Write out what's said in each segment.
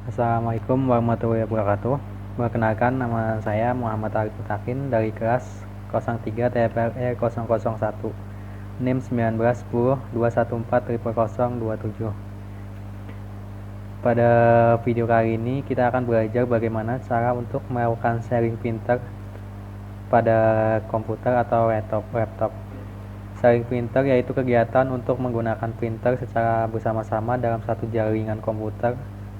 Assalamualaikum warahmatullahi wabarakatuh. Perkenalkan, nama saya Muhammad Arif Mutakin dari kelas 03 TPLE 001 NIM 191021400027. Pada video kali ini kita akan belajar bagaimana cara untuk melakukan sharing printer pada komputer atau laptop. Sharing printer yaitu kegiatan untuk menggunakan printer secara bersama-sama dalam satu jaringan komputer.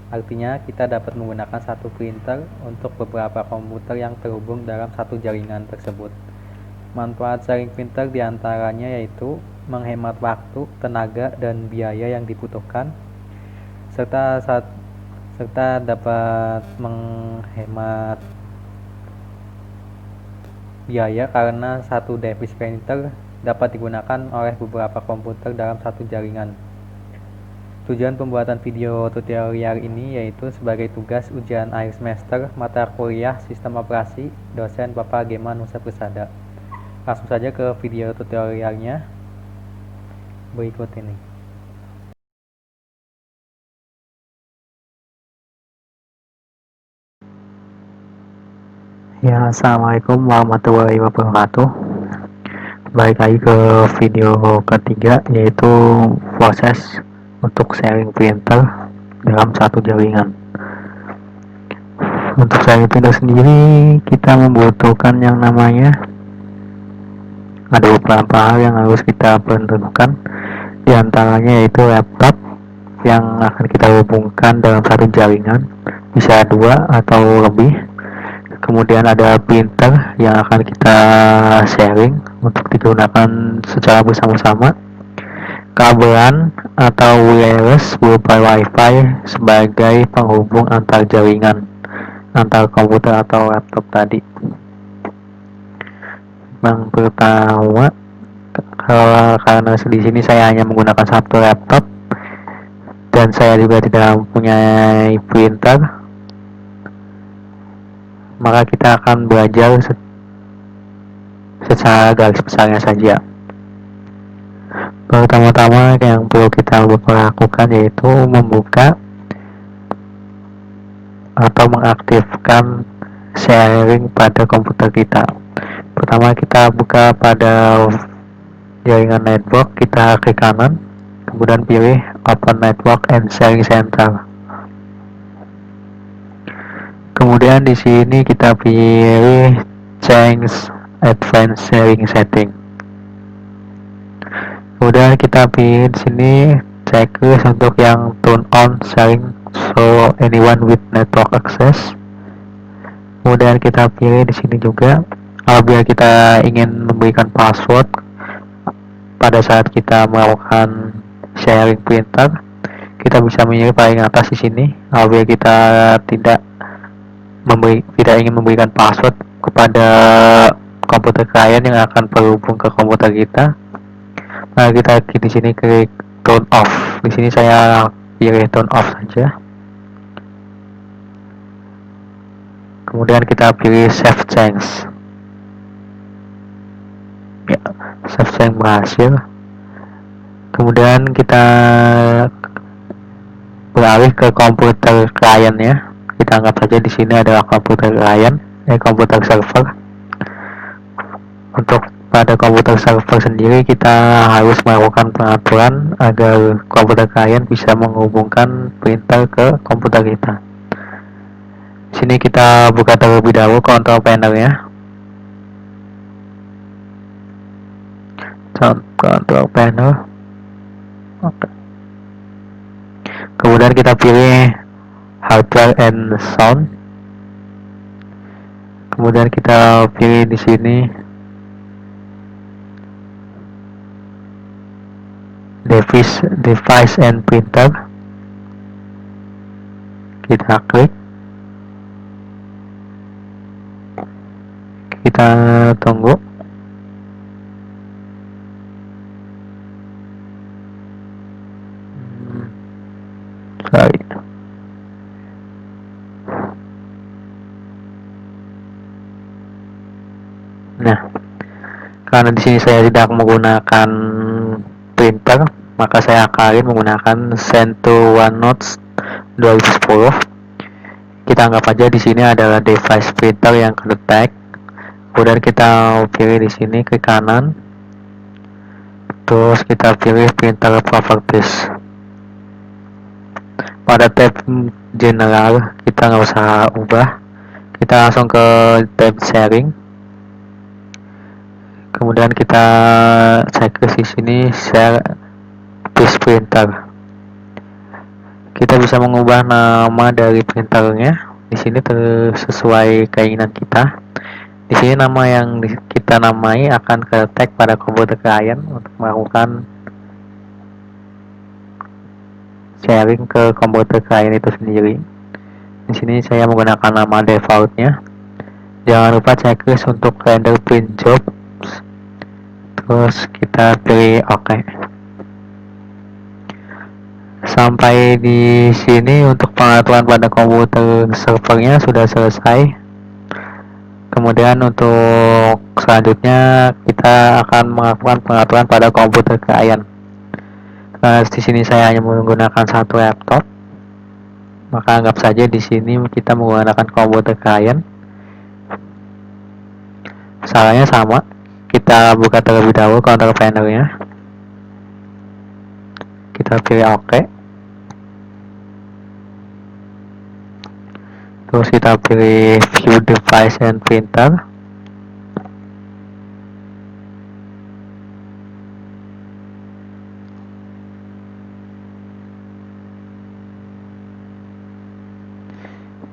Artinya kita dapat menggunakan satu printer untuk beberapa komputer yang terhubung dalam satu jaringan tersebut. Manfaat sharing printer diantaranya yaitu menghemat waktu, tenaga, dan biaya yang dibutuhkan, serta dapat menghemat biaya karena satu device printer dapat digunakan oleh beberapa komputer dalam satu jaringan. Tujuan pembuatan video tutorial ini yaitu sebagai tugas ujian akhir semester mata kuliah Sistem Operasi dosen Bapak Gema Nusa Persada. Langsung saja ke video tutorialnya berikut ini. Ya, assalamualaikum warahmatullahi wabarakatuh. Balik lagi ke video ketiga, yaitu proses untuk sharing printer dalam satu jaringan. Untuk sharing printer sendiri, kita membutuhkan yang namanya ada beberapa hal yang harus kita perhitungkan. Di antaranya yaitu laptop yang akan kita hubungkan dalam satu jaringan, bisa dua atau lebih. Kemudian ada printer yang akan kita sharing untuk digunakan secara bersama-sama. Kabelan atau wireless berupa wifi sebagai penghubung antar jaringan antar komputer atau laptop tadi. Yang pertama, karena di sini saya hanya menggunakan satu laptop dan saya juga tidak mempunyai printer, maka kita akan belajar secara garis besarnya saja. Pertama-tama yang perlu kita lakukan yaitu membuka atau mengaktifkan sharing pada komputer kita. Pertama kita buka pada jaringan network, kita klik kanan, kemudian pilih Open Network and Sharing Center. Kemudian di sini kita pilih Change Advanced Sharing Setting. Kemudian kita pilih di sini checklist untuk yang turn on sharing so anyone with network access. Kemudian kita pilih di sini juga apabila kita ingin memberikan password pada saat kita melakukan sharing printer, kita bisa memilih paling atas di sini. Apabila kita tidak ingin memberikan password kepada komputer klien yang akan terhubung ke komputer kita, nah kita di sini klik turn off. Di sini saya pilih turn off saja. Kemudian kita pilih save change. Ya, save change berhasil. Kemudian kita beralih ke komputer kliennya. Kita anggap saja di sini adalah komputer klien, komputer server. Untuk pada komputer server sendiri kita harus melakukan pengaturan agar komputer klien bisa menghubungkan printer ke komputer kita. Di sini kita buka terlebih dahulu control panel-nya. Control panel. Oke. Kemudian kita pilih hardware and sound. Kemudian kita pilih di sini device and printer. Kita klik. Kita tunggu. Sorry. Nah, karena di sini saya tidak menggunakan printer, maka saya akan menggunakan Send to OneNote 2010. Kita anggap aja di sini adalah device printer yang kedetek. Kemudian kita pilih di sini ke kanan. Terus kita pilih printer properties. Pada tab general kita nggak usah ubah, kita langsung ke tab sharing. Kemudian kita cek ke sini share this printer. Kita bisa mengubah nama dari printernya. Di sini sesuai keinginan kita. Di sini nama yang kita namai akan ke tag pada komputer klien untuk melakukan sharing ke komputer klien itu sendiri. Di sini saya menggunakan nama defaultnya. Jangan lupa checklist untuk render print job. Terus kita pilih OK. Sampai di sini untuk pengaturan pada komputer servernya sudah selesai. Kemudian untuk selanjutnya kita akan melakukan pengaturan pada komputer klien. Di sini saya hanya menggunakan satu laptop, maka anggap saja di sini kita menggunakan komputer klien. Caranya sama, kita buka terlebih dahulu control panel-nya. Kita pilih OK. Terus kita pilih view device and printer.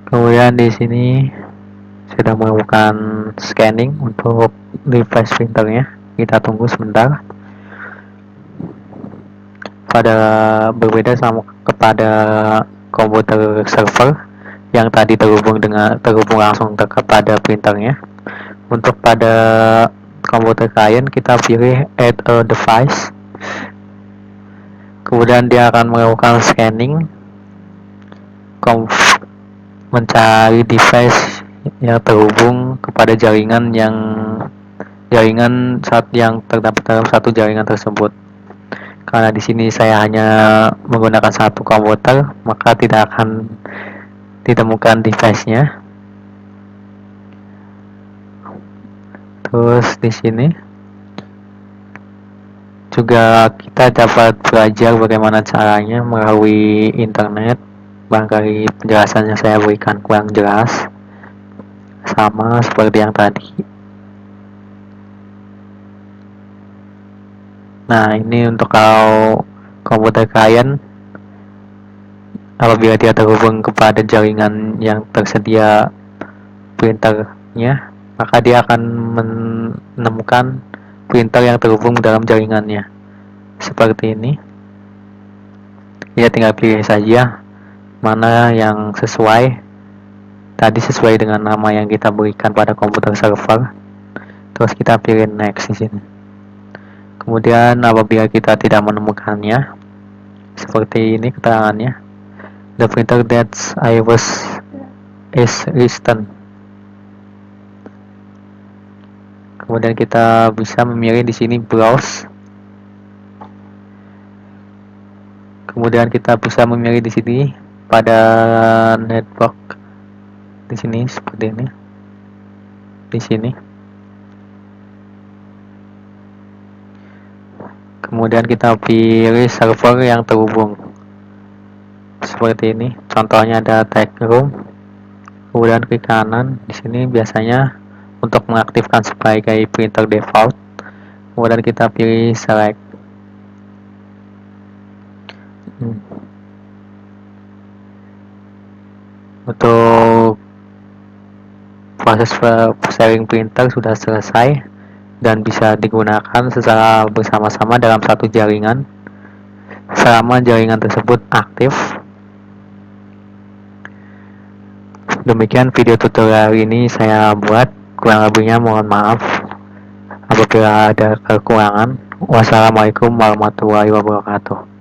Kemudian di sini sudah melakukan scanning untuk device printernya. Kita tunggu sebentar. Berbeda sama kepada komputer server yang tadi terhubung langsung kepada printernya. Untuk pada komputer klien kita pilih add a device. Kemudian dia akan melakukan scanning, mencari device yang terhubung kepada jaringan yang terdapat dalam satu jaringan tersebut. Karena di sini saya hanya menggunakan satu komputer, maka tidak akan ditemukan device-nya. Terus di sini juga kita dapat belajar bagaimana caranya melalui internet. Barangkali penjelasannya saya berikan kurang jelas, sama seperti yang tadi. Nah, ini untuk kalau komputer klien, apabila dia terhubung kepada jaringan yang tersedia printernya, maka dia akan menemukan printer yang terhubung dalam jaringannya. Seperti ini. Dia tinggal pilih saja mana yang sesuai. Tadi sesuai dengan nama yang kita berikan pada komputer server. Terus kita pilih next di sini. Kemudian apabila kita tidak menemukannya, seperti ini keterangannya. The printer that I was is returned. Kemudian kita bisa memilih di sini browse. Kemudian kita bisa memilih di sini pada network. Di sini seperti ini. Di sini. Kemudian kita pilih server yang terhubung. Seperti ini. Contohnya ada tag room. Kemudian klik kanan. Di sini biasanya untuk mengaktifkan sebagai printer default. Kemudian kita pilih select. Untuk proses sharing printer sudah selesai dan bisa digunakan secara bersama-sama dalam satu jaringan selama jaringan tersebut aktif. Demikian video tutorial ini saya buat, kurang lebihnya mohon maaf apabila ada kekurangan. Wassalamualaikum warahmatullahi wabarakatuh.